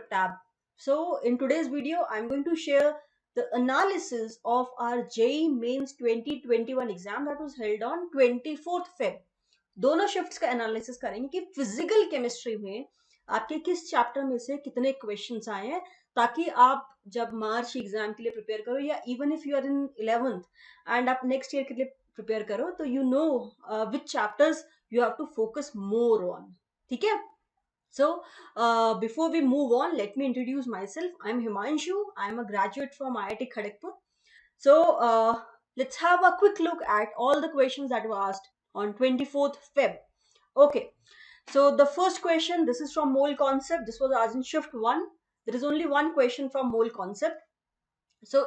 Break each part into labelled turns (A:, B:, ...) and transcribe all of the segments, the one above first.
A: Script tab. So in today's video, I'm going to share the analysis of our JEE Mains 2021 exam that was held on 24th Feb. दोनों shifts का analysis करेंगे कि physical chemistry में आपके किस chapter में से कितने क्वेश्चंस आए हैं, ताकि आप जब मार्च एग्जाम के लिए प्रिपेयर करो या even if you are in 11th and आप नेक्स्ट ईयर के लिए प्रिपेयर करो तो you know which chapters you have to focus more on. ठीक है. So, before we move on, let me introduce myself. I'm Himanshu. I'm a graduate from IIT Kharagpur. So, let's have a quick look at all the questions that were asked on 24th Feb. Okay. So, the first question, this is from mole concept. This was asked in shift 1. There is only one question from mole concept. So,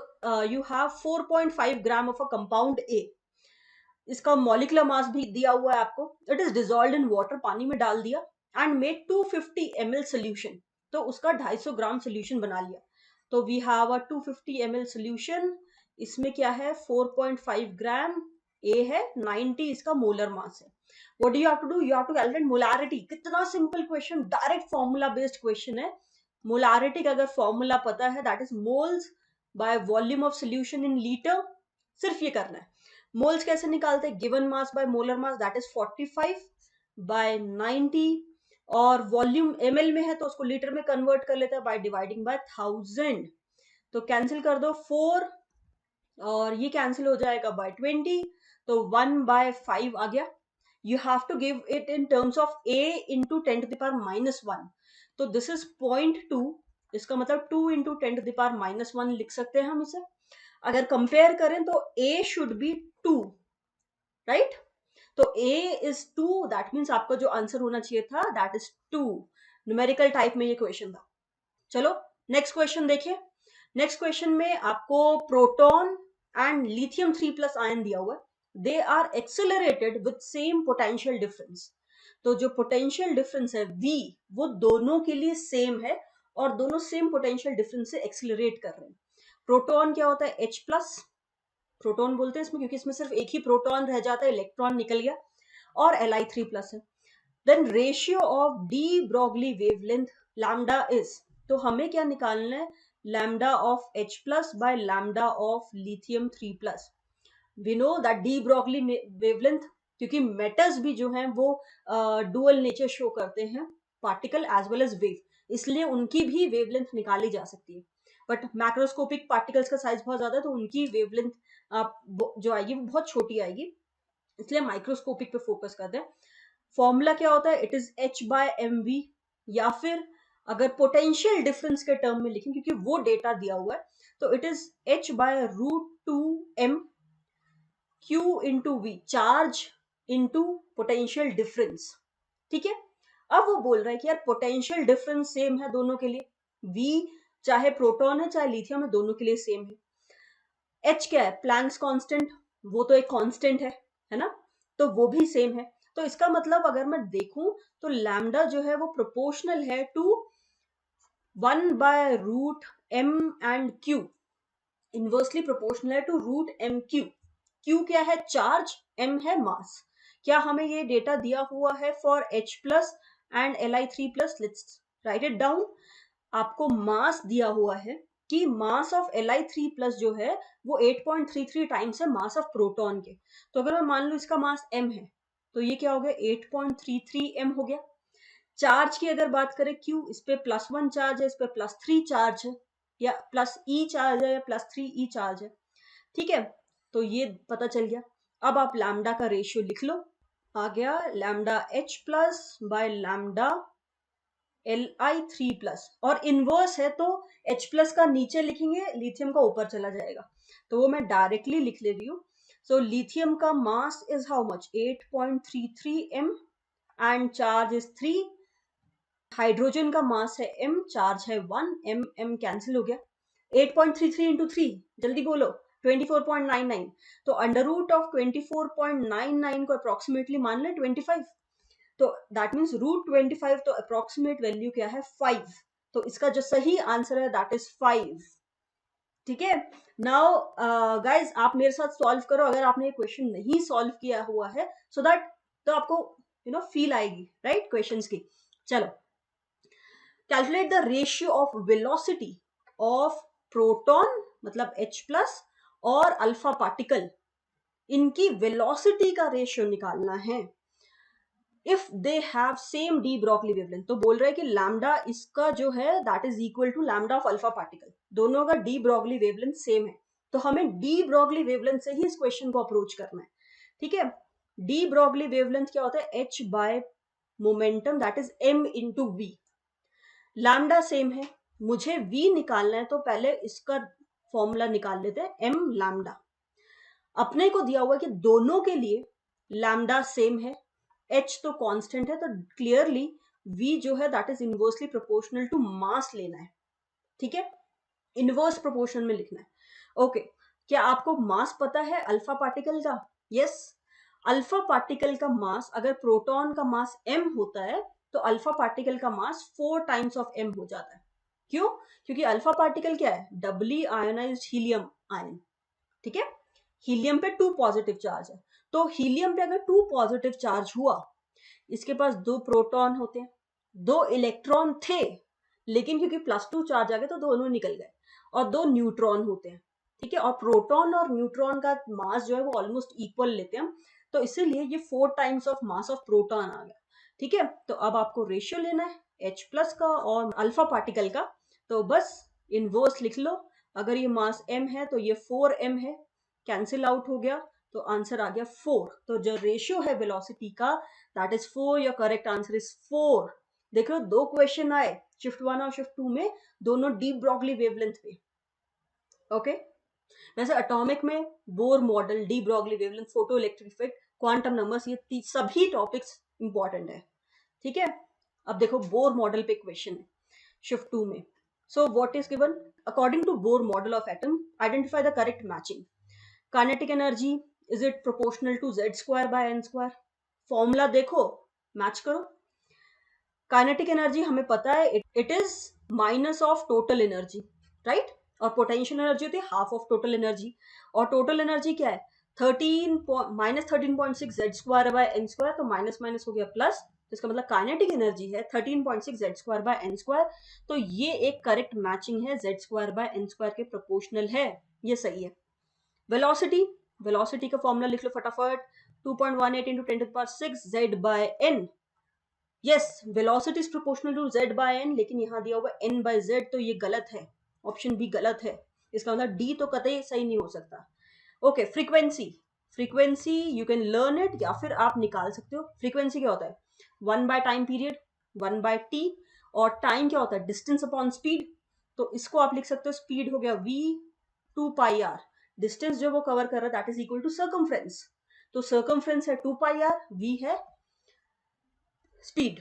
A: you have 4.5 gram of a compound A. इसका molecular mass भी दिया हुआ है आपको. It is dissolved in water, पानी में डाल दिया एंड मेड 250 ml सोल्यूशन. तो उसका 250 ग्राम सोल्यूशन बना लिया. तो we have a 250 ml solution. इसमें क्या है? 4.5 ग्राम. ए है 90, इसका मोलर मास है. What do you have to do? You have to calculate molarity. कितना simple question, direct formula based question है. मोलारिटी का अगर फॉर्मूला पता है, that is moles by volume of solution in litre. सिर्फ ये करना है. मोल्स कैसे निकालते हैं? Given mass by molar mass, that is 45 by 90. और वॉल्यूम ml में है तो उसको लीटर में कन्वर्ट कर लेता है बाय डिवाइडिंग बाय 1000. तो कैंसिल कर दो 4 और ये कैंसिल हो जाएगा बाय 20. तो 1/5 आ गया. You have to give it in terms of a into 10 to the power -1. तो दिस इज 0.2. इसका मतलब 2 इंटू 10 टू द पावर -1 लिख सकते हैं हम इसे. अगर कंपेयर करें तो a शुड बी 2, राइट? तो a इज 2, दैट मीन्स आपका जो आंसर होना चाहिए था दैट इज 2. न्यूमेरिकल टाइप में ये क्वेश्चन था. चलो नेक्स्ट क्वेश्चन देखिए. नेक्स्ट क्वेश्चन में आपको प्रोटॉन एंड लिथियम 3+ आयन दिया हुआ है. They are accelerated with same potential difference. तो जो पोटेंशियल डिफरेंस है v, वो दोनों के लिए सेम है और दोनों सेम पोटेंशियल डिफरेंस से एक्सेलरेट कर रहे हैं. प्रोटॉन क्या होता है? H+. प्रोटॉन बोलते हैं इसमें क्योंकि इसमें सिर्फ एक ही प्रोटॉन रह जाता है, इलेक्ट्रॉन निकल गया. और Li3+ है. Then ratio of de Broglie wavelength lambda is. तो हमें क्या निकालना है? Lambda of H+ by lambda of lithium 3+. We know that de Broglie wavelength, क्योंकि मेटल्स भी जो हैं वो डुअल नेचर शो करते हैं, particle as well as wave, इसलिए उनकी भी वेवलेंथ निकाली जा सकती है. बट मैक्रोस्कोपिक पार्टिकल्स का साइज बहुत ज्यादा है तो उनकी वेवलेंथ जो आएगी वो बहुत छोटी आएगी, इसलिए माइक्रोस्कोपिक पे फोकस करते हैं. फॉर्मूला क्या होता है? It is H/mv. या फिर अगर पोटेंशियल डिफरेंस के टर्म में लिखें, क्योंकि वो डेटा दिया हुआ है, तो it is H/√2m Q into V, charge into potential difference. ठीक है. अब वो बोल रहा है कि यार पोटेंशियल डिफरेंस सेम है दोनों के लिए. V चाहे प्रोटॉन है चाहे लिथियम है, दोनों के लिए सेम है. H क्या है? प्लैंक्स कांस्टेंट, वो तो एक कांस्टेंट है ना, तो वो भी सेम है. तो इसका मतलब अगर मैं देखूं तो लैम्डा जो है वो प्रोपोर्शनल है to 1/√m and Q. Inversely proportional है टू √mq. Q क्या है? चार्ज. m है मास. क्या हमें ये डेटा दिया हुआ है for H+ and Li3+? Let's write it down. आपको मास दिया हुआ है कि मास ऑफ Li3+ जो है वो 8.33 टाइम्स है मास ऑफ प्रोटॉन के. तो अगर मैं मान लू इसका मास m है तो ये क्या हो गया? 8.33 m हो गया. चार्ज की अगर बात करें Q, इस पे +1 चार्ज है, इस पे +3 चार्ज है, या +E चार्ज है या +3E चार्ज है. ठीक है. तो ये पता चल गया. अब आप लैम्डा का रेशियो लिख लो. आ गया lambda H+ by lambda Li3+. और इनवर्स है तो H+ का नीचे लिखेंगे, लिथियम का ऊपर चला जाएगा. तो वो मैं डायरेक्टली लिख ले रही हूँ. सो लिथियम का mass is how much? 8.33 m and charge is 3. Hydrogen का मास है m, चार्ज है 1. m कैंसिल हो गया. 8.33 इंटू 3, जल्दी बोलो. 24.99. तो अंडर रूट ऑफ 24.99 को अप्रोक्सीमेटली मान ले 25. तो दैट मीन्स √25. तो अप्रोक्सीमेट वैल्यू क्या है? 5. तो इसका जो सही आंसर है दैट इज 5. ठीक है. नाउ गाइज आप मेरे साथ सॉल्व करो अगर आपने ये क्वेश्चन नहीं सॉल्व किया हुआ है, सो दैट तो आपको फील आएगी राइट क्वेश्चंस की. चलो calculate the ratio of velocity of proton मतलब H+ और अल्फा पार्टिकल, इनकी वेलोसिटी का रेशियो निकालना है if they have same de Broglie wavelength. तो बोल रहे हैं कि लैम्डा इसका जो है that is equal to lambda of alpha particle, दोनों का डी ब्रॉगली वेवलेंथ सेम है। तो हमें डी ब्रॉगली वेवलेंथ से ही इस क्वेश्चन को अप्रोच करना है, ठीक है। डी ब्रॉगली वेवलेंथ क्या होता है, h by momentum that is m into v. Lambda same है, मुझे v निकालना है तो पहले इसका फॉर्मूला निकाल लेते हैं, m लैम्डा। अपने को दिया हुआ है कि दोनों के लिए लैम्डा सेम है, h तो कांस्टेंट है, तो क्लियरली v जो है that is inversely proportional to mass लेना है, ठीक है, इनवर्स प्रोपोर्शन में लिखना है। ओके, क्या आपको मास पता है अल्फा पार्टिकल का? यस, अल्फा पार्टिकल का मास, अगर प्रोटॉन का मास m होता है तो अल्फा पार्टिकल का मास 4 टाइम्स ऑफ m हो जाता है। क्यों? क्योंकि अल्फा पार्टिकल क्या है, डबली आयोनाइज्ड हीलियम आयन, ठीक है। हीलियम पे 2 पॉजिटिव चार्ज है, तो हीलियम पे अगर 2 पॉजिटिव चार्ज हुआ, इसके पास 2 प्रोटॉन होते हैं, 2 इलेक्ट्रॉन थे, लेकिन क्योंकि +2 चार्ज आ गया तो दोनों निकल गए, और 2 न्यूट्रॉन होते हैं, ठीक है। और प्रोटॉन और न्यूट्रॉन का मास जो है वो ऑलमोस्ट इक्वल लेते हैं, तो इसीलिए ये 4 times of mass of proton आ गया, ठीक है। तो अब आपको रेशियो लेना है H+ का और अल्फा पार्टिकल का, तो बस इनवर्स लिख लो। अगर ये मास m है तो ये 4m है, कैंसिल आउट हो गया, तो आंसर आ गया 4। तो जो रेशियो है वेलोसिटी का that is 4, your correct answer is 4। देख लो 2 क्वेश्चन आए शिफ्ट 1 और शिफ्ट 2 में, दोनों डी ब्रॉगली वेवलेंथ पे। ओके, वैसे एटॉमिक में Bohr model, de Broglie wavelength, photo electric effect, quantum numbers, ये सभी टॉपिक्स इंपॉर्टेंट है, ठीक है। अब देखो बोर मॉडल पे क्वेश्चन है शिफ्ट 2 में। So what is given, according to Bohr model of atom identify the correct matching. Kinetic energy is it proportional to z² by n²? Formula देखो, मैच करो। काइनेटिक एनर्जी हमें पता है it is minus of total energy, right, और potential energy होती है half of total energy, और total energy क्या है, 13-13.6 z² बाय n², तो माइनस माइनस हो गया प्लस, तो इसका मतलब काइनेटिक एनर्जी है 13.6 z² बाय n², तो ये एक करेक्ट मैचिंग है, z² बाय n² के प्रोपोर्शनल है, ये सही है। वेलोसिटी, वेलोसिटी का फॉर्मूला लिख लो फटाफट, 2.18 into 10⁶ z by n। Yes, velocity is proportional to z by n, लेकिन यहां दिया हुआ n by z, तो ये गलत है, ऑप्शन बी गलत है, इसका मतलब डी तो कतई सही नहीं हो सकता। Okay, frequency, frequency you can learn it या फिर आप निकाल सकते हो। फ्रीक्वेंसी क्या होता है, 1 by time period, 1 by T, और टाइम क्या होता है, डिस्टेंस अपॉन स्पीड, तो इसको आप लिख सकते हो, स्पीड हो गया v 2πr, डिस्टेंस जो वो कवर कर रहा है that is equal to circumference, तो सर्कमफ्रेंस है 2πr, v है स्पीड,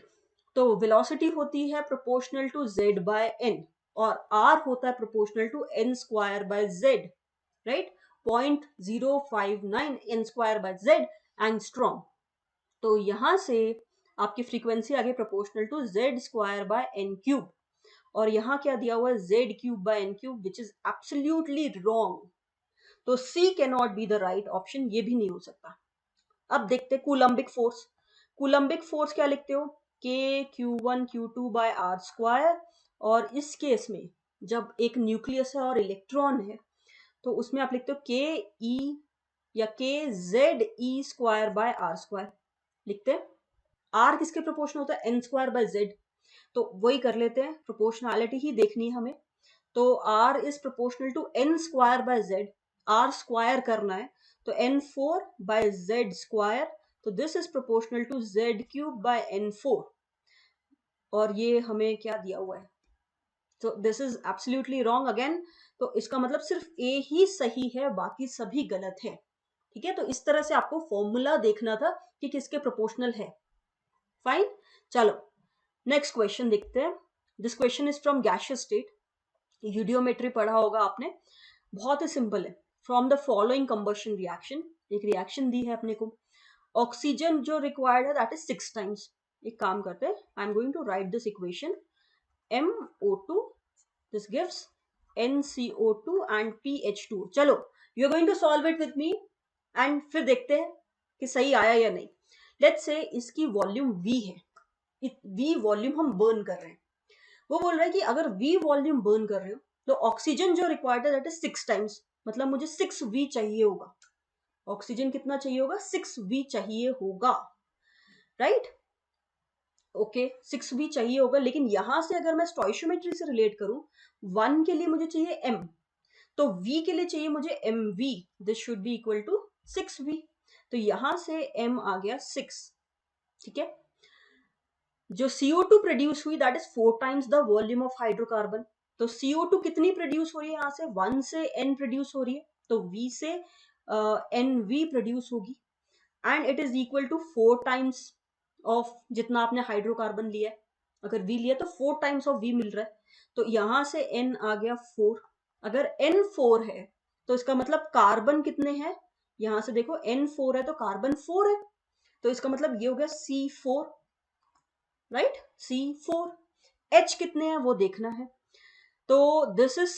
A: तो वेलोसिटी होती है proportional to z by n, और r होता है proportional to n² by z, right, 0.059 n² by z angstrom. तो यहां से आपकी फ्रीक्वेंसी आ गई proportional to z² bye n³, और यहाँ क्या दिया हुआ है, z³ by n³ which is absolutely wrong, तो C cannot be the right option, ये भी नहीं हो सकता। अब देखते कूलम्बिक फोर्स, कूलम्बिक फोर्स क्या लिखते हो, K(Q1)Q2 बाय r², और इस केस में जब एक न्यूक्लियस है और इलेक्ट्रॉन है तो उसमें आप लिखते हो KE या KZE² बाय r², लिखते हैं। R किसके प्रोपोर्शनल होता है, n² बाय z, तो वही कर लेते हैं, प्रोपोर्शनैलिटी ही देखनी है हमें, तो R is proportional to n² by z, r square करना है, तो n4 बाय z², तो this is proportional to z³ by n4, और ये हमें क्या दिया हुआ है, तो this is absolutely wrong again, तो इसका मतलब सिर्फ ए ही सही है, बाकी सभी गलत है, ठीक है। तो इस तरह से आपको फॉर्मूला देखना था कि किसके प्रोपोर्शनल है, फाइन। चलो नेक्स्ट क्वेश्चन देखते हैं, this question is from gaseous state, eudiometry पढ़ा होगा आपने, बहुत ही सिंपल है। From the following combustion reaction, एक रिएक्शन दी है अपने को, ऑक्सीजन जो रिक्वायर्ड है दैट इज 6 टाइम्स। एक काम करते हैं, I am going to write this equation, MO2 this gives NCO2 and PH2। चलो you are going to solve it with me and फिर देखते हैं कि सही आया या नहीं। लेट्स से इसकी वॉल्यूम V है, V वॉल्यूम हम बर्न कर रहे हैं, वो बोल रहा है कि अगर V वॉल्यूम बर्न कर रहे हो तो ऑक्सीजन जो रिक्वायर्ड है दैट इज 6 टाइम्स, मतलब मुझे 6V चाहिए होगा। ऑक्सीजन कितना चाहिए होगा? 6V चाहिए होगा, राइट? ओके, 6V चाहिए होगा, लेकिन यहां से अगर मैं स्टोइशियोमेट्री से रिलेट करूं, 1 के लिए मुझे चाहिए M, तो V के लिए चाहिए मुझे MV, this should be equal to 6V। तो यहां से M आ गया 6, ठीक है। जो CO2 प्रोड्यूस हुई that is 4 times the volume of hydrocarbon. तो CO2 कितनी प्रोड्यूस हो रही है? यहाँ से 1 से N प्रोड्यूस हो रही है, तो V से NV प्रोड्यूस होगी, and it is equal to 4 times of जितना आपने हाइड्रोकार्बन लिया है। अगर V लिया तो 4 टाइम्स ऑफ V मिल रहा है, तो यहां से N आ गया 4। अगर N 4 है तो इसका मतलब कार्बन कितने हैं? यहां से देखो N 4 है तो कार्बन 4 है, तो इसका मतलब ये हो गया C4, राइट? C4। H कितने हैं वो देखना है, तो this is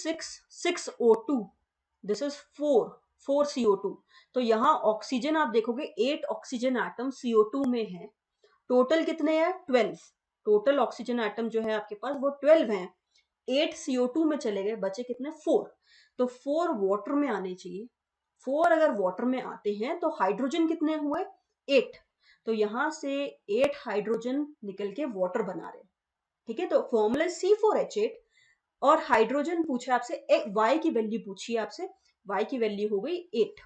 A: 6 O2, this is 4 CO2। तो यहाँ ऑक्सीजन आप देखोगे 8 ऑक्सीजन एटम CO2 में है, टोटल कितने हैं? 12। टोटल ऑक्सीजन एटम जो है आपके पास वो 12 हैं, 8 CO2 में चले गए, बचे कितने? 4। तो 4 वाटर में आने चाहिए। 4 अगर वाटर में आते हैं तो हाइड्रोजन कितने हुए? 8। तो यहां से 8 हाइड्रोजन निकल के वाटर बना रहे हैं, ठीक है। तो फॉर्मूला C4H8, और हाइड्रोजन पूछा आपसे, Y की वैल्यू पूछी है आपसे, Y की वैल्यू हो गई 8,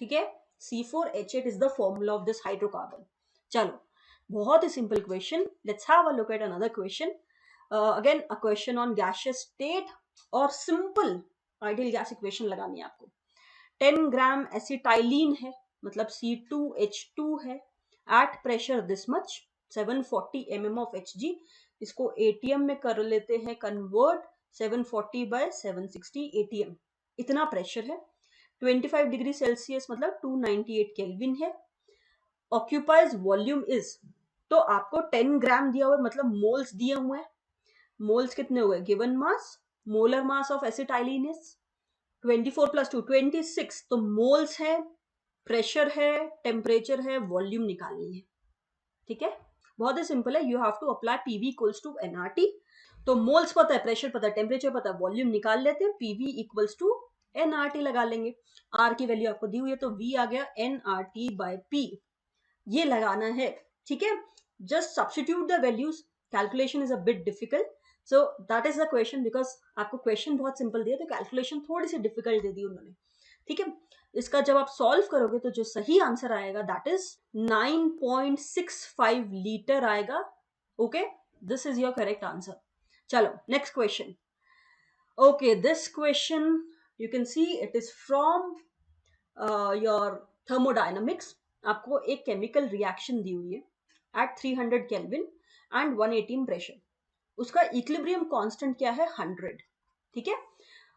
A: ठीक है। C4H8 is the formula of this hydrocarbon. चलो, बहुत ही simple question. Let's have a look at another question. Again a question on gaseous state, और सिंपल आइडियल गैस इक्वेशन लगानी है आपको। 10 ग्राम एसिटाइलिन है, मतलब C2H2 है, at pressure this much, 740 mm of Hg। इसको ATM में कर लेते हैं कन्वर्ट, 740 बाय 760 ATM, इतना प्रेशर है। 25 डिग्री सेल्सियस मतलब 298 केल्विन है। ऑक्यूपाइज वॉल्यूम इज, तो आपको 10 ग्राम दिया हुआ है, मतलब मोल्स दिए हुए हैं। मोल्स कितने हुए? Given mass, molar mass of acetylene is 24 + 2 26, तो मोल्स है, प्रेशर है, टेम्परेचर है, वॉल्यूम निकालनी है, ठीक है। बहुत ही सिंपल है, you have to apply PV equals to nRT। तो मोल्स पता है, प्रेशर पता है, टेम्परेचर पता है, वॉल्यूम निकाल लेते हैं, PV इक्वल्स टू nRT लगा लेंगे। R की वैल्यू आपको दी हुई है, तो V आ गया nRT/P, ये लगाना है, ठीक है। Just substitute the values, calculation is a bit difficult, so that is the question, because आपको क्वेश्चन बहुत सिंपल दिया तो कैलकुलेशन थोड़ी सी डिफिकल्ट दे दी उन्होंने, ठीक है। इसका जब आप सॉल्व करोगे तो जो सही आंसर आएगा दैट इज 9.65 लीटर आएगा, okay, this is your correct answer. चलो next question. Okay, this question you can see it is from your thermodynamics. आपको एक केमिकल रिएक्शन दी हुई है एट 300 केल्विन एंड 118 प्रेशर, उसका इक्विलिब्रियम कांस्टेंट क्या है? 100, ठीक है।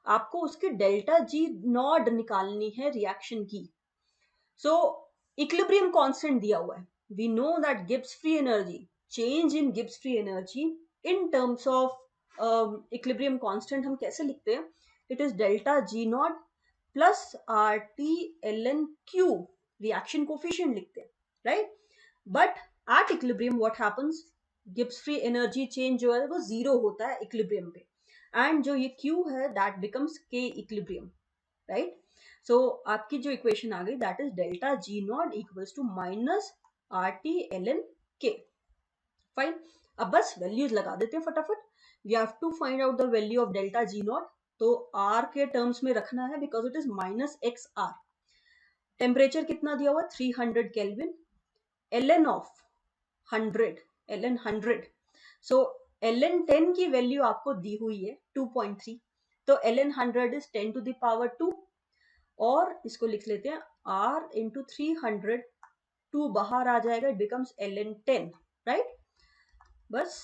A: आपको उसकी डेल्टा जी नॉट निकालनी है रिएक्शन की। सो इक्विलिब्रियम कांस्टेंट दिया हुआ है, we know that Gibbs free energy, change in Gibbs free energy in terms of equilibrium constant हम कैसे लिखते हैं? It is delta G naught plus RT ln Q, reaction coefficient लिखते हैं, right. But at equilibrium what happens, Gibbs free energy change जो है वो 0 होता है इक्विलिब्रियम पे, एंड जो ये Q है that becomes K equilibrium, right. So आपकी जो इक्वेशन आ गई that is delta G not equals to minus RT ln K, fine. अब बस वैल्यूज लगा देते हैं फटाफट। We have to find out the value of delta G not, तो R के टर्म्स में रखना है because it is -XR। Temperature कितना दिया हुआ? 300 kelvin, ln of 100, ln 100, so ln 10 की वैल्यू आपको दी हुई है 2.3, तो ln 100 is 10 to the power 2, और इसको लिख लेते हैं R into 300, 2 बाहर आ जाएगा, इट बिकम्स ln 10, राइट। बस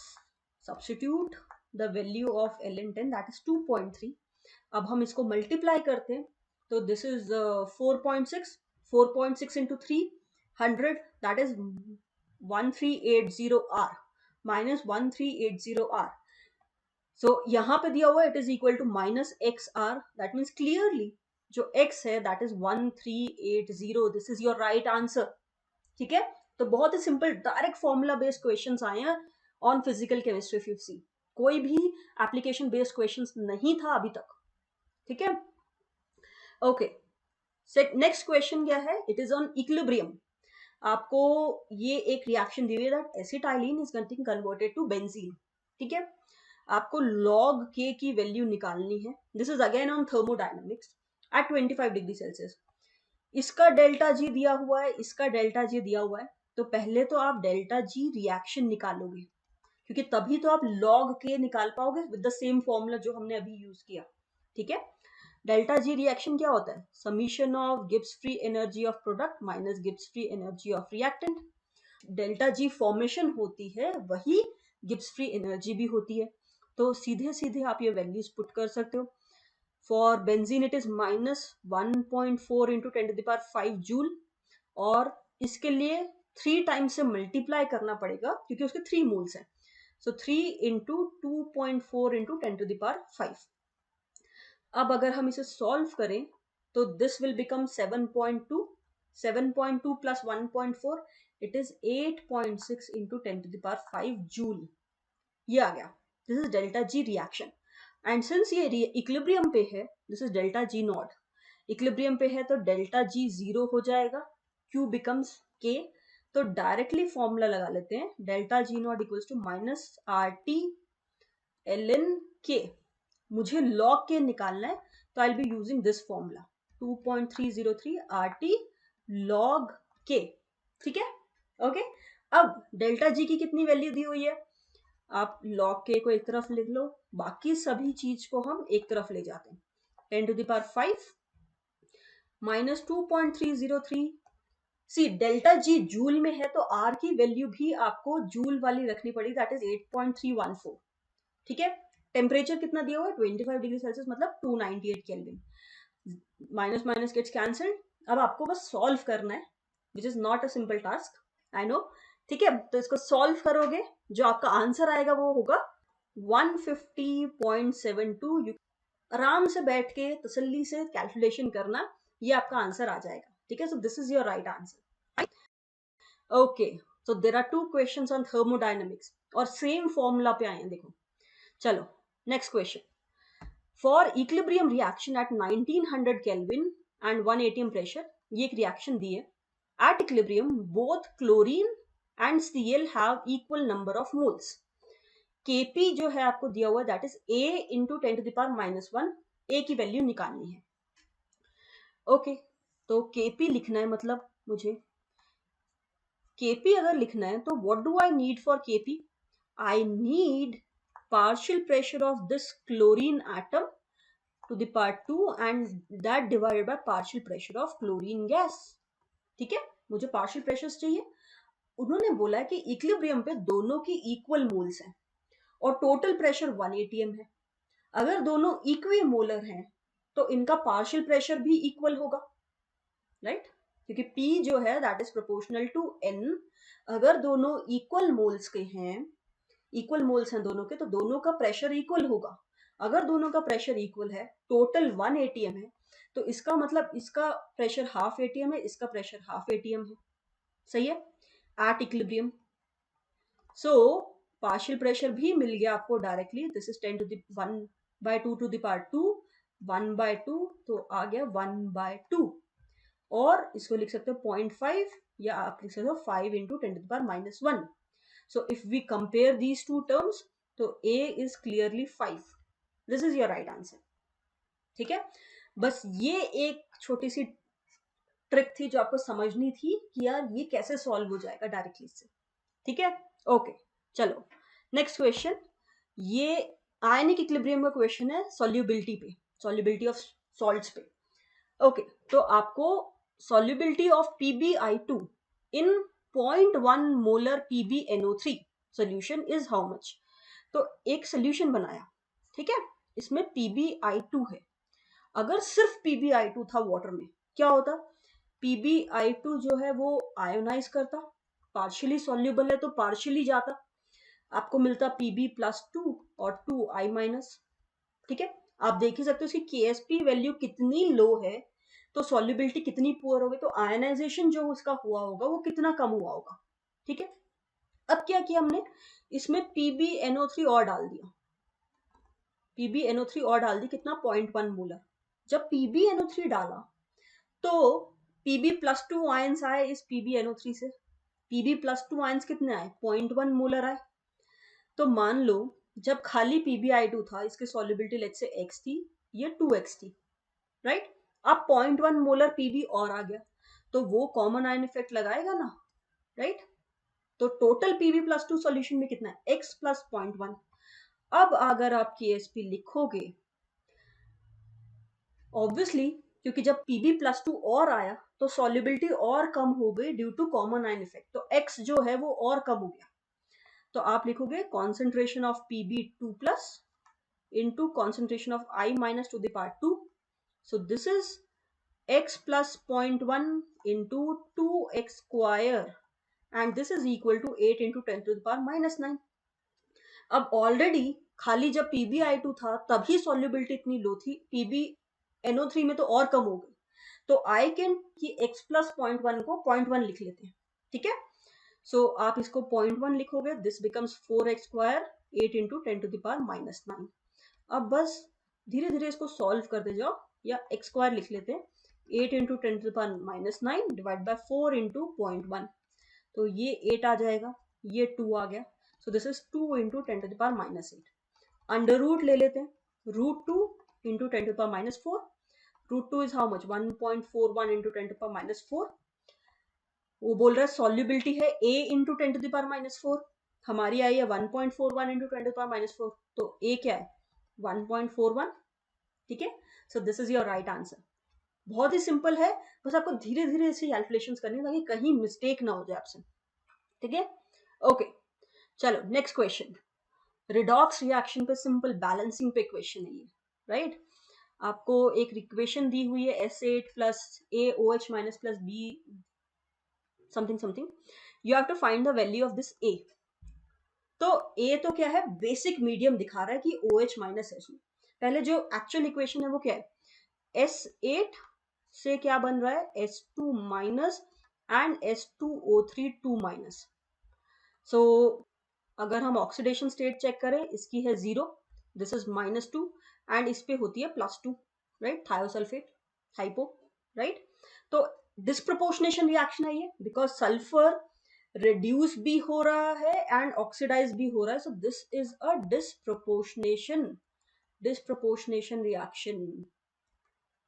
A: substitute the value of ln 10 that is 2.3। अब हम इसको मल्टीप्लाई करते हैं, तो this is 4.6, 4.6 into 300 that is 1380R minus 1380R। So यहाँ पे दिया हुआ it is equal to -XR, that means clearly जो x है that is 1380, this is your right answer, ठीक है। तो बहुत ही simple direct formula based questions आए हैं on physical chemistry, if you see कोई भी एप्लीकेशन बेस्ड क्वेश्चंस नहीं था अभी तक, ठीक है। ओके, नेक्स्ट क्वेश्चन क्या है, इट इज ऑन इक्विलिब्रियम। आपको ये एक रिएक्शन दी हुई है that acetylene is getting converted to benzene, ठीक है। आपको log k की वैल्यू निकालनी है। This is again on thermodynamics at 25 degree Celsius. इसका डेल्टा जी दिया हुआ है, इसका डेल्टा जी दिया हुआ है, तो पहले तो आप डेल्टा जी रिएक्शन निकालोगे, क्योंकि तभी तो आप log k निकाल पाओगे विद द सेम फॉर्मूला जो हमने अभी यूज किया, ठीक है। डेल्टा जी रिएक्शन क्या होता है, summation of Gibbs free energy of product minus Gibbs free energy of reactant. Delta G formation होती है, वही गिब्स फ्री एनर्जी भी होती है, तो सीधे सीधे आप ये वैल्यूज पुट कर सकते हो। For benzene it is -1.4 into 10⁵ joule, और इसके लिए 3 टाइम्स से मल्टीप्लाई करना पड़ेगा क्योंकि उसके 3 मोल्स हैं, सो 3 इंटू 2.4 इंटू 10⁵। अब अगर हम इसे सॉल्व करें तो this will become 7.2, 7.2 plus 1.4, it is 8.6 into 10⁵ joule. ये आ गया, this is delta G reaction. And since ये इक्विलिब्रियम पे है, this is delta G naught. Equilibrium पे है तो डेल्टा जी 0 हो जाएगा, Q बिकम्स K। तो डायरेक्टली फॉर्मूला लगा लेते हैं, delta G not equals to -RT ln K। मुझे log K निकालना है, तो I will be using this formula 2.303 RT log K, ठीक है। ओके, अब डेल्टा जी की कितनी वैल्यू दी हुई है, आप log k को एक तरफ लिख लो, बाकी सभी चीज को हम एक तरफ ले जाते हैं। 10⁵ minus 2.303। See delta G joule में है तो r की वैल्यू भी आपको जूल वाली रखनी पड़ेगी, दैट इज 8.314, ठीक है। टेम्परेचर कितना दिया हुआ है, 25 डिग्री सेल्सियस, मतलब 298 kelvin. Minus minus gets cancelled. अब आपको बस सॉल्व करना है, which is not a simple task, I know, ठीक है। तो इसको सॉल्व करोगे, जो आपका आंसर आएगा वो होगा 150.72। आराम से बैठ के तसल्ली से कैलकुलेशन करना, ये आपका आंसर आ जाएगा, ठीक है। So this is your right answer. Okay, so there are 2 questions on thermodynamics और सेम फॉर्मूला पे आए हैं, देखो। चलो next question, for equilibrium reaction at 1900 kelvin and 1 atm pressure, ये एक रिएक्शन दी है। At equilibrium both chlorine and Cl have equal number of moles. Kp जो है आपको दिया हुआ है, that is A into 10⁻⁻1, A की वैल्यू निकालनी है। ओके, तो Kp लिखना है, मतलब मुझे Kp अगर लिखना है तो what do I need for Kp, I need partial pressure of this chlorine atom to the part 2 and that divided by partial pressure of chlorine gas, ठीक है। मुझे partial pressures चाहिए। उन्होंने बोला कि इक्विलिब्रियम पे दोनों की इक्वल मोल्स हैं और टोटल प्रेशर 1 atm है। अगर दोनों इक्वी मोलर हैं तो इनका पार्शियल प्रेशर भी इक्वल होगा, राइट, क्योंकि P जो है that is proportional to N। अगर दोनों इक्वल मोल्स के हैं, इक्वल मोल्स हैं दोनों के, तो दोनों का प्रेशर इक्वल होगा। अगर दोनों का प्रेशर इक्वल है, टोटल 1 atm है, तो इसका मतलब इसका प्रेशर हाफ atm है, इसका प्रेशर हाफ atm है, सही है, at equilibrium. So partial pressure भी मिल गया आपको directly, this is 10⁻1/2 to the power 2, 1/2, तो आ गया 1/2। और इसको लिख सकते हो 0.5, या आप लिख सकते हो 5 into 10⁻⁻1। So if we compare these two terms, तो A is clearly 5. This is your right answer. ठीक है, बस ये एक छोटी सी ट्रिक थी जो आपको समझनी थी कि यार ये कैसे सॉल्व हो जाएगा डायरेक्टली से, ठीक है। ओके, चलो नेक्स्ट क्वेश्चन, ये आयनिक इक्विलिब्रियम का क्वेश्चन है, सॉल्युबिलिटी पे, सॉल्युबिलिटी ऑफ सॉल्ट्स पे। ओके, तो आपको solubility of PbI2 in 0.1 molar PbNO3 solution is how much. तो एक सोल्यूशन बनाया, ठीक है, इसमें PbI2 है। अगर सिर्फ PbI2 था वाटर में, क्या होता, PbI2 जो है वो आयोनाइज करता, पार्शियली सॉल्युबल है तो पार्शियली जाता, आपको मिलता Pb+2 और 2I-, ठीक है। आप देख ही सकते हो इसकी Ksp वैल्यू कितनी लो है, तो सॉल्युबिलिटी कितनी पुअर होगी, तो आयनाइजेशन जो उसका हुआ होगा वो कितना कम हुआ होगा, ठीक है। अब क्या किया हमने, इसमें PbNO3 और डाल दिया, PbNO3 और डाल दी, कितना 0.1 मोलर। जब PbNO3 डाला तो Pb+2 आयंस आए इस PbNO3 से। Pb+2 आयंस कितने आए? 0.1 मोलर आए। तो मान लो जब खाली PbI2 था, इसकी सॉल्युबिलिटी लेट्स से x थी, ये 2x थी, राइट। अब 0.1 मोलर Pb और आ गया, तो वो कॉमन आयन इफेक्ट लगाएगा ना, राइट। तो टोटल Pb+2 सॉल्यूशन में कितना है? x + 0.1। अब अगर आप KSP लिखोगे, ऑब्वियसली क्योंकि जब Pb+2 और आया तो सॉल्युबिलिटी और कम हो गई due to common ion effect, तो x जो है वो और कम हो गया। तो आप लिखोगे concentration of Pb2+ into concentration of I minus to the power 2. So this is x plus 0.1 into 2x square and this is equal to 8 into 10 to the power minus 9. अब ऑलरेडी खाली जब PbI2 था तभी solubility इतनी लो थी, PbNO3 में तो और कम हो गई। तो आई कैन कि x plus 0.1 को 0.1 लिख लेते हैं, ठीक है। सो आप इसको 0.1 लिखोगे, this becomes 4x square 8 into 10 to the power minus 9। अब बस धीरे धीरे इसको सॉल्व करते जाओ, या x स्क्वायर लिख लेते हैं, 8 into 10 to the power minus 9 divide by 4 into 0.1, तो ये 8 आ जाएगा, ये 2 आ गया। So this is 2 into 10 to the power minus 8। Under root ले लेते हैं, √2 into 10 to the power minus 4। √2 is how much? 1.41 into 10 to the power minus 4। वो बोल रहा है सॉल्युबिलिटी है a into 10 to the power minus 4, हमारी आई है 1.41 into 10 to the power minus 4, तो a क्या है? 1.41, ठीक है। So this is your right answer. बहुत ही सिंपल है, बस आपको धीरे धीरे ऐसे कैलकुलेशंस करनी है ताकि कहीं मिस्टेक ना हो जाए आपसे, ठीक है। ओके, चलो नेक्स्ट क्वेश्चन। रिडॉक्स रिएक्शन पे सिंपल बैलेंसिंग पे क्वेश्चन है ये, राइट। आपको एक इक्वेशन दी हुई है S8 plus AOH minus plus B something something, you have to find the value of this A। तो A तो क्या है? बेसिक मीडियम दिखा रहा है कि OH माइनस है इसमें। पहले जो एक्चुअल इक्वेशन है वो क्या है? S8 से क्या बन रहा है? S2 minus and S2O3 2 minus. सो अगर हम ऑक्सीडेशन स्टेट चेक करें, इसकी है 0, दिस इज -2 एंड इस पे होती है +2, राइट, थायोसल्फेट, हाइपो, राइट। तो डिस्प्रपोर्शनेशन रिएक्शन है ये, बिकॉज सल्फर रिड्यूस भी हो रहा है एंड ऑक्सीडाइज भी हो रहा है, so this is a disproportionation reaction,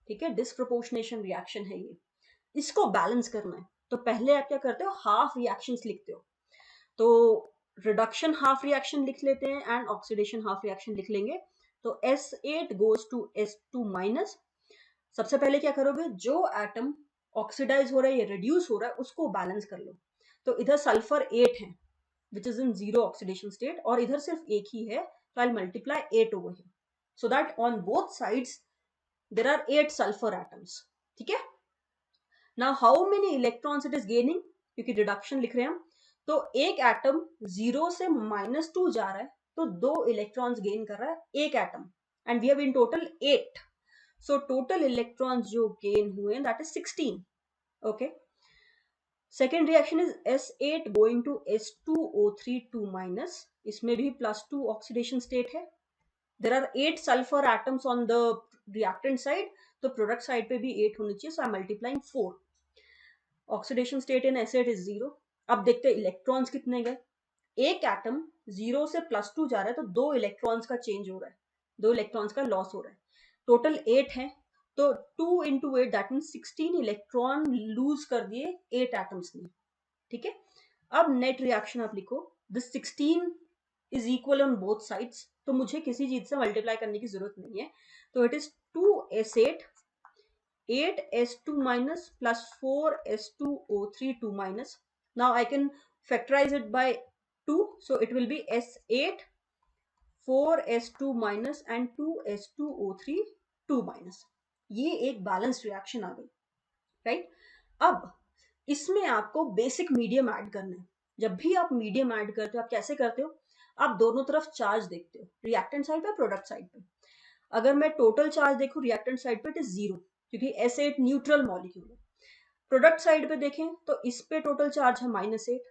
A: ठीक है। डिस्प्रपोर्शनेशन रिएक्शन है ये, इसको बैलेंस करना है। तो पहले आप क्या करते हो? हाफ रिएक्शंस लिखते हो। तो रिडक्शन हाफ रिएक्शन लिख लेते हैं एंड ऑक्सीडेशन हाफ रिएक्शन लिख लेंगे। तो S8 goes to S2 minus. सबसे पहले क्या करोगे? जो एटम ऑक्सीडाइज हो रहा है या रिड्यूस हो रहा है उसको बैलेंस कर लो। तो इधर सल्फर 8 है which is in 0 oxidation state, और इधर सिर्फ एक ही है, तो I multiply 8 over here so that on both sides there are 8 sulphur atoms, ठीक है। Now how many electrons it is gaining, क्योंकि रिडक्शन लिख रहे हैं हम, तो एक एटम 0 से -2 जा रहा है, तो 2 इलेक्ट्रॉन्स गेन कर रहा है एक atom, and we have in total 8, so total electrons जो गेन हुए that is 16, okay. Second reaction is S8 going to S2O3 2 minus, इसमें भी +2 ऑक्सीडेशन स्टेट है। There are 8 sulphur atoms on the reactant side, तो product side पे भी 8 होनी चाहिए, so I am multiplying 4। Oxidation state in S8 is 0। अब देखते हैं इलेक्ट्रॉन्स कितने गए। एक एटम 0 से +2 जा रहा है, तो 2 इलेक्ट्रॉन्स का चेंज हो रहा है, 2 इलेक्ट्रॉन्स का लॉस हो रहा है। टोटल 8 है, तो 2 into 8 that mean 16 electron lose कर दिए 8 एटम्स ने, ठीक है। अब नेट रिएक्शन आप लिखो, this 16 is equal on both sides, तो मुझे किसी चीज से मल्टीप्लाई करने की जरूरत नहीं है, तो it is 2S8 8S2 minus plus 4S2O3 2 minus. Now I can factorize it by 2, so it will be S8 4S2 minus and 2S2O3 2 minus. ये एक बैलेंस रिएक्शन आ गई, राइट। अब इसमें आपको बेसिक मीडियम ऐड करना है। जब भी आप मीडियम ऐड करते हो, आप कैसे करते हो? आप दोनों तरफ चार्ज देखते हो, रिएक्टेंट साइड पे, प्रोडक्ट साइड पे। अगर मैं टोटल चार्ज देखूं रिएक्टेंट साइड पे, इट इज 0, क्योंकि S8 न्यूट्रल मॉलिक्यूल है। प्रोडक्ट साइड पे देखें तो इस पे टोटल चार्ज है -8,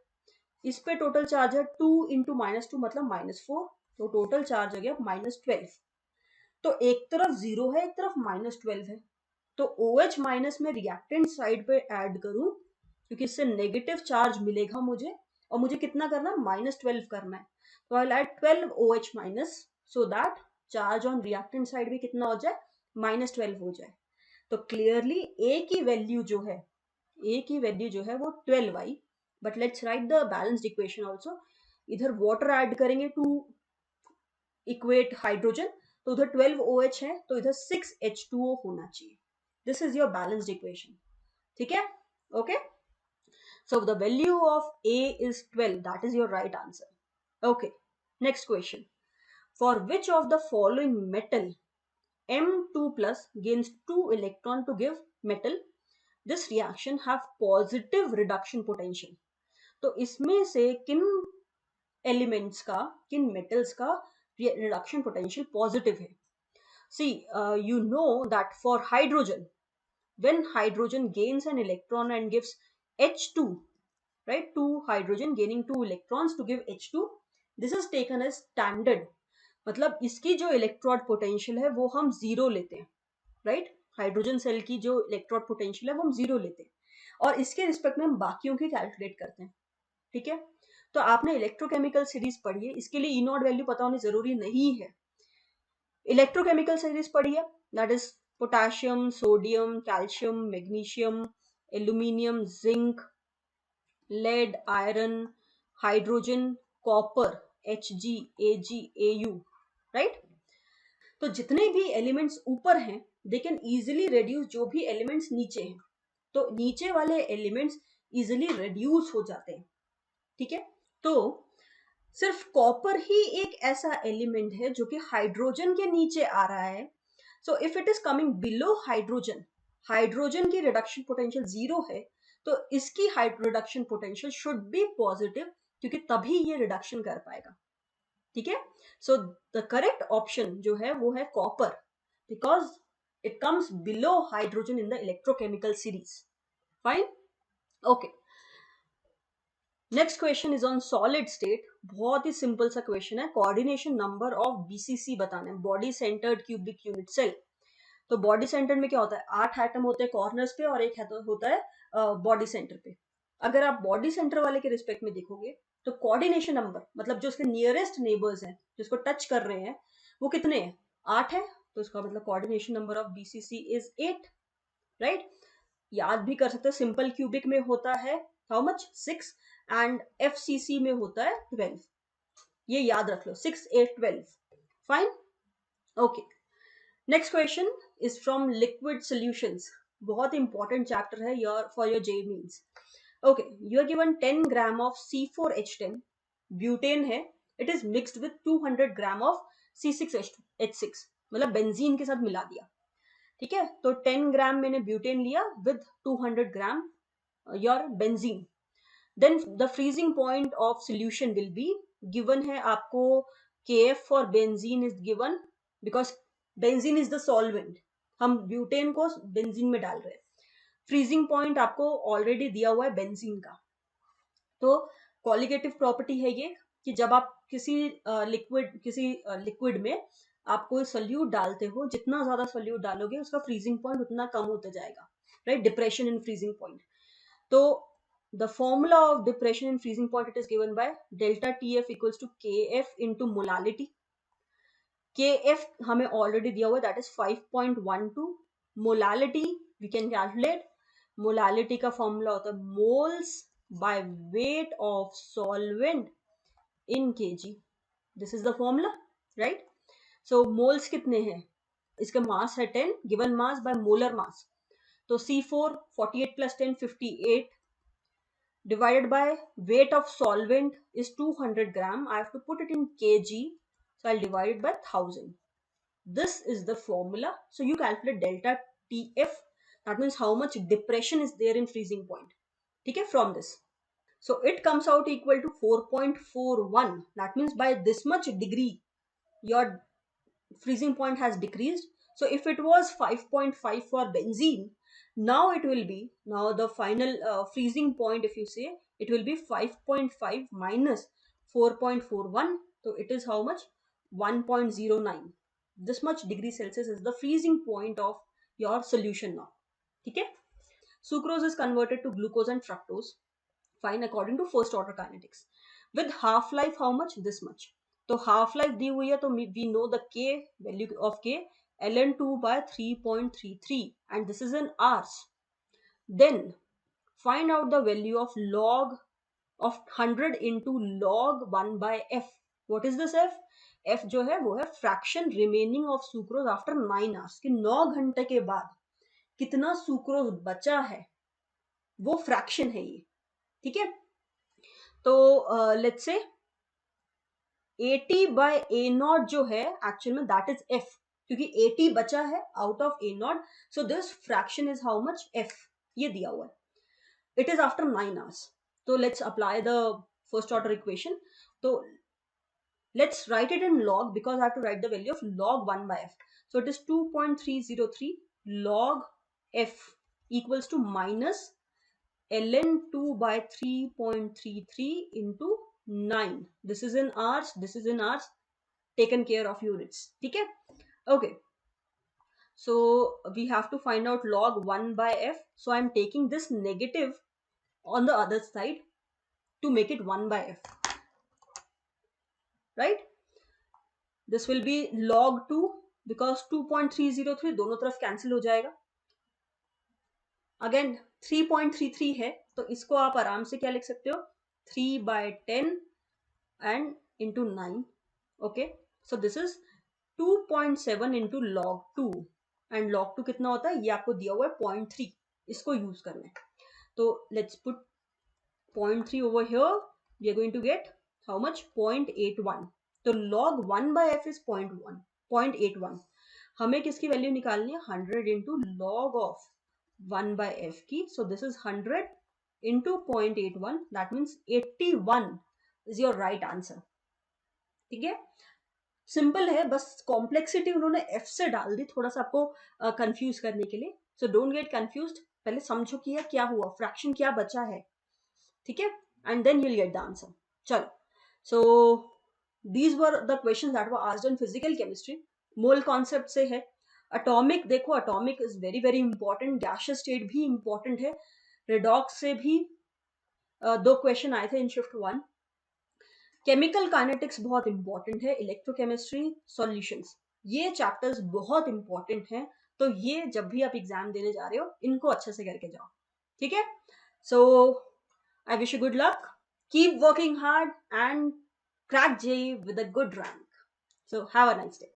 A: इस पे टोटल चार्ज है 2 into -2 मतलब -4, तो टोटल चार्ज आ गया -12। तो एक तरफ 0 है, एक तरफ -12 है, तो OH माइनस में रिएक्टेंट साइड पे ऐड करूं क्योंकि इससे नेगेटिव चार्ज मिलेगा मुझे, और मुझे कितना करना है, -12 करना है। तो I add 12 OH minus so that charge on reactant side भी कितना हो जाए, -12 हो जाए। तो क्लियरली ए की वैल्यू जो है, ए की वैल्यू जो है वो 12 आई। But let's write the balanced equation also. इधर वाटर ऐड करेंगे टू इक्वेट हाइड्रोजन, तो उधर 12 OH है, तो इधर 6 H2O होना चाहिए। This is your balanced equation, ठीक है, okay. So the value of A is 12. That is your right answer. Okay. Next question. For which of the following metal M2 plus gains 2 electron to give metal, this reaction have positive reduction potential? तो इसमें से किन elements का, किन metals का reduction potential positive है? See, you know that for hydrogen, when hydrogen gains an electron and gives H2, right, 2 hydrogen gaining 2 electrons to give H2, this is taken as standard. मतलब इसकी जो electrode potential है वो हम zero लेते हैं, right. Hydrogen cell की जो इलेक्ट्रोड पोटेंशियल है वो हम जीरो लेते हैं और इसके रिस्पेक्ट में हम बाकियों की कैलकुलेट करते हैं, ठीक है। तो आपने इलेक्ट्रोकेमिकल सीरीज पढ़ी है, इसके लिए ई नॉट वैल्यू पता होनी जरूरी नहीं है। इलेक्ट्रोकेमिकल सीरीज पढ़ी है, that is potassium, sodium, calcium, magnesium, aluminium, zinc, lead, iron, hydrogen, copper, Hg, Ag, Au, right. तो जितने भी एलिमेंट्स ऊपर हैं दे कैन इजिली रेड्यूस जो भी एलिमेंट्स नीचे हैं, तो नीचे वाले एलिमेंट्स इजिली रेड्यूस हो जाते हैं, ठीक है। तो सिर्फ कॉपर ही एक ऐसा एलिमेंट है जो कि हाइड्रोजन के नीचे आ रहा है। So if it is coming below hydrogen, hydrogen की रिडक्शन पोटेंशियल जीरो है, तो इसकी reduction potential should be positive, क्योंकि तभी ये रिडक्शन कर पाएगा, ठीक है। सो द करेक्ट ऑप्शन जो है वो है copper, because it comes below hydrogen in the electrochemical series. Fine, okay. Next question is on solid state. बहुत ही सिंपल सा क्वेश्चन है, कोऑर्डिनेशन नंबर ऑफ BCC बताना है, body centred cubic unit cell. तो बॉडी सेंटर में क्या होता है, 8 एटम होते हैं कॉर्नर्स पे और एक होता है बॉडी सेंटर पे। अगर आप बॉडी सेंटर वाले के रिस्पेक्ट में देखोगे तो कोऑर्डिनेशन नंबर मतलब जो उसके नियरेस्ट नेबर्स हैं जिसको टच कर रहे हैं वो कितने हैं, 8 है। तो इसका मतलब coordination number of BCC is 8, right. याद भी कर सकते हैं, सिंपल क्यूबिक में होता है हाउ मच, 6, एंड FCC में होता है 12। ये याद रख लो, 6, 8, 12। Fine, okay. Next question is from liquid solutions. बहुत इंपॉर्टेंट चैप्टर है your for your JEE mains. Okay, you are given 10 gram of C4H10, butane है, it is mixed with 200 gram of C6H6, मतलब बेंजीन के साथ मिला दिया, ठीक है। तो 10 ग्राम मैंने ब्यूटेन लिया with 200 gram your benzene, then the freezing point of solution will be given है आपको, KF for benzene is given because benzene is the solvent, हम ब्यूटेन को बेंजीन में डाल रहे हैं। फ्रीजिंग पॉइंट आपको ऑलरेडी दिया हुआ है बेंजीन का। तो कॉलिगेटिव प्रॉपर्टी है ये कि जब आप किसी लिक्विड में आप कोई सोल्यूट डालते हो, जितना ज्यादा सोल्यूट डालोगे उसका फ्रीजिंग पॉइंट उतना कम होता जाएगा, right, depression in freezing point. तो the formula of depression and freezing point, it is given by delta TF equals to KF into molality. KF हमें already दिया हुआ है, that is 5.12. molality we can calculate, molality का formula होता है moles by weight of solvent in kg. This is the formula, right? So moles कितने हैं, इसका mass है 10, given mass by molar mass, तो C4 48 plus 10 58 divided by weight of solvent is 200 gram. I have to put it in kg, so I'll divide it by 1000. This is the formula. So you calculate delta TF, that means how much depression is there in freezing point, okay, from this. So it comes out equal to 4.41. That means by this much degree your freezing point has decreased. So if it was 5.5 for benzene, now it will be, now the final freezing point, if you say, it will be 5.5 minus 4.41. So it is how much, 1.09. this much degree Celsius is the freezing point of your solution now. ठीक है? Sucrose is converted to glucose and fructose, fine, according to first order kinetics. With half life how much? This much. तो half life दी हुई है, तो we know the K value of K, ln2 by 3.33, and this is in hours. Then find out the value of log of 100 into log 1 by f. What is this f? f जो है वो है fraction remaining of sucrose after 9 hours, कि 9 घंटे के बाद कितना sucrose बचा है, वो फ्रैक्शन है ये. ठीक है? तो let's say 80 by a not जो है एक्चुअल में दैट इज f, क्योंकि 80 बचा है out of a not, so this fraction is how much? f. ये दिया हुआ है. It is after 9 hours. तो let's apply the first order equation. तो let's write it in log, because I have to write the value of log 1 by f. So it is 2.303 log f equals to minus ln 2 by 3.33 into 9. This is in hours, this is in hours, taken care of units. Okay? Okay. So we have to find out log 1 by f. So I'm taking this negative on the other side to make it 1 by f. Right? This will be log 2, because 2.303 दोनों तरफ cancel हो जाएगा. Again 3.33 है, तो इसको आप आराम से क्या लिख सकते हो? 3 by 10 and into 9. Okay, so this is 2.7 into log 2, and log 2 कितना होता है? ये आपको दिया हुआ है 0.3. इसको यूज करना है. तो let's put 0.3 over here. We are going to get how much? 0.81. तो log 1 by f is 0.81. हमें किसकी वैल्यू निकालनी है? 100 into log of 1 by f की. So this is 100 into 0.81. That means 81 is your right answer. ठीक है? Simple है, बस कॉम्प्लेक्सिटी उन्होंने f से डाल दी थोड़ा सा आपको कंफ्यूज करने के लिए. So don't get confused. पहले समझो कि यह क्या हुआ, फ्रैक्शन क्या बचा है. ठीक है? And then you'll get the answer. चलो, so these were the questions that were asked in physical chemistry. Mole concept से है. एटॉमिक देखो, atomic is very very important. Gaseous state भी इंपॉर्टेंट है. रेडॉक्स से भी 2 क्वेश्चन आए थे इन शिफ्ट 1. केमिकल काइनेटिक्स बहुत इंपॉर्टेंट है. इलेक्ट्रोकेमिस्ट्री, सॉल्यूशंस, ये चैप्टर्स बहुत इंपॉर्टेंट हैं. तो ये जब भी आप एग्जाम देने जा रहे हो, इनको अच्छे से करके जाओ. ठीक है? सो I wish you good luck. Keep working hard and crack JEE with a good rank. So have a nice day.